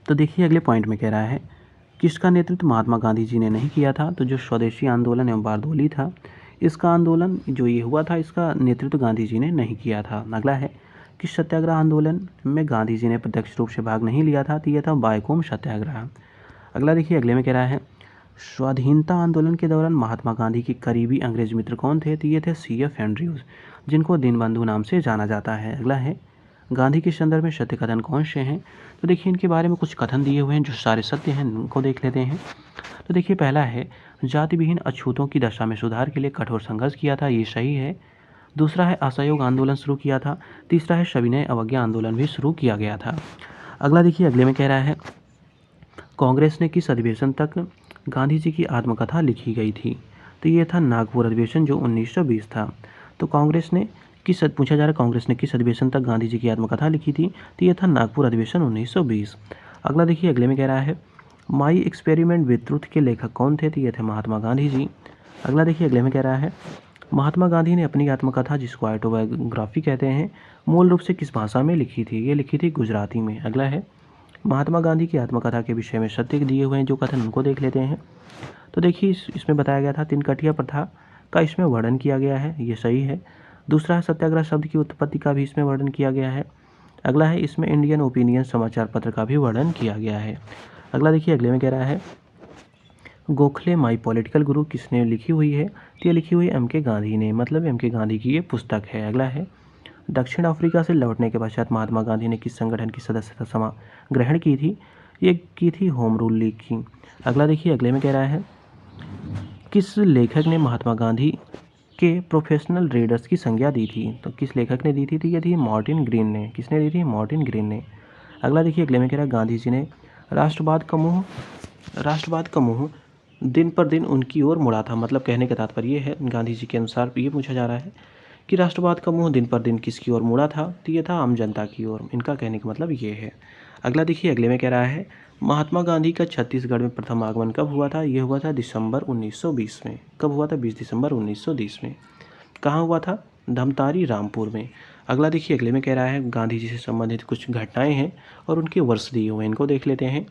तो देखिए अगले पॉइंट में कह रहा है किसका नेतृत्व महात्मा गांधी जी ने नहीं किया था? तो जो स्वदेशी आंदोलन एवं बारदोली था, इसका आंदोलन जो ये हुआ था, इसका नेतृत्व गांधी जी ने नहीं किया था। अगला है किस सत्याग्रह आंदोलन में गांधी जी ने प्रत्यक्ष रूप से भाग नहीं लिया था? तो यह था बायकोम सत्याग्रह। अगला देखिए अगले में कह रहा है स्वाधीनता आंदोलन के दौरान महात्मा गांधी के करीबी अंग्रेज मित्र कौन थे? तो ये थे C.F. एंड्रयूज, जिनको दीनबंधु नाम से जाना जाता है। अगला है गांधी के संदर्भ में सत्य कथन कौन से हैं? तो देखिए इनके बारे में कुछ कथन दिए हुए हैं जो सारे सत्य हैं, इनको देख लेते हैं। तो देखिए पहला है जाति विहीन अछूतों की दशा में सुधार के लिए कठोर संघर्ष किया था, ये सही है। दूसरा है असहयोग आंदोलन शुरू किया था। तीसरा है सविनय अवज्ञा आंदोलन भी शुरू किया गया था। अगला देखिए अगले में कह रहा है कांग्रेस ने किस अधिवेशन तक गांधी जी की आत्मकथा लिखी गई थी? तो ये था नागपुर अधिवेशन जो 1920 था। तो कांग्रेस ने पूछा जा रहा है कांग्रेस ने किस अधिवेशन तक गांधी जी की आत्मकथा लिखी थी? तो ये था नागपुर अधिवेशन 1920। अगला देखिए अगले में कह रहा है माई एक्सपेरिमेंट विद ट्रुथ के लेखक कौन थे? तो ये थे महात्मा गांधी जी। अगला देखिए अगले में कह रहा है महात्मा गांधी ने अपनी आत्मकथा जिसको ऑटोबायोग्राफी कहते हैं मूल रूप से किस भाषा में लिखी थी? ये लिखी थी गुजराती में। अगला है महात्मा गांधी की आत्मकथा के विषय में सत्य दिए हुए हैं जो कथन, उनको देख लेते हैं। तो देखिए इसमें बताया गया था तिनकटिया प्रथा का इसमें वर्णन किया गया है, ये सही है। दूसरा है सत्याग्रह शब्द की उत्पत्ति का भी इसमें वर्णन किया गया है। अगला है इसमें इंडियन ओपिनियन समाचार पत्र का भी वर्णन किया गया है। अगला देखिए अगले में कह रहा है गोखले माई पॉलिटिकल गुरु किसने लिखी हुई है? तो ये लिखी हुई M.K. गांधी ने, मतलब M.K. गांधी की ये पुस्तक है। अगला है दक्षिण अफ्रीका से लौटने के पश्चात महात्मा गांधी ने किस संगठन की सदस्यता ग्रहण की थी? ये की थी होम रूल लीग की। अगला देखिए अगले में कह रहा है किस लेखक ने महात्मा गांधी के प्रोफेशनल रीडर्स की संज्ञा दी थी? तो किस लेखक ने दी थी? तो ये थी मार्टिन ग्रीन ने। किसने दी थी? मार्टिन ग्रीन ने। अगला देखिए अगले में कह रहा है गांधी जी ने राष्ट्रवाद का मुँह दिन पर दिन उनकी ओर मुड़ा था, मतलब कहने का तात्पर्य ये है गांधी जी के अनुसार ये पूछा जा रहा है कि राष्ट्रवाद का मुंह दिन पर दिन किसकी ओर मुड़ा था? तो ये था आम जनता की ओर। इनका कहने का मतलब ये है। अगला देखिए अगले में कह रहा है महात्मा गांधी का छत्तीसगढ़ में प्रथम आगमन कब हुआ था? ये हुआ था दिसंबर 1920 में। कब हुआ था? 20 दिसंबर 1920 में। कहाँ हुआ था? धमतारी रामपुर में। अगला देखिए अगले में कह रहा है गांधी जी से संबंधित कुछ घटनाएं हैं और उनके वर्ष दिए हुए हैं, इनको देख लेते हैं।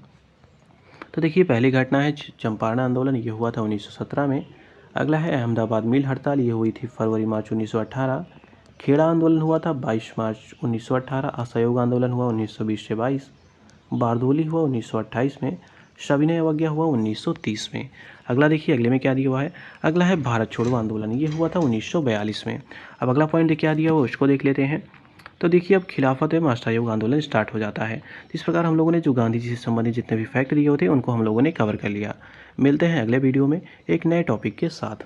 तो देखिए पहली घटना है चंपारण आंदोलन, ये हुआ था 1917 में। अगला है अहमदाबाद मिल हड़ताल, ये हुई थी फरवरी मार्च 1918। खेड़ा आंदोलन हुआ था 22 मार्च 1918। असहयोग आंदोलन हुआ 1920 से 22। बारदोली हुआ 1928 में। सविनय अवज्ञा हुआ 1930 में। अगला देखिए अगले में क्या दिया हुआ है। अगला है भारत छोड़ो आंदोलन, ये हुआ था 1942 में। अब अगला पॉइंट क्या दिया हुआ उसको देख लेते हैं। तो देखिए अब खिलाफत एवं असहयोग आंदोलन स्टार्ट हो जाता है। इस प्रकार हम लोगों ने जो गांधी जी से संबंधित जितने भी फैक्ट दिए होते हैं उनको हम लोगों ने कवर कर लिया। मिलते हैं अगले वीडियो में एक नए टॉपिक के साथ।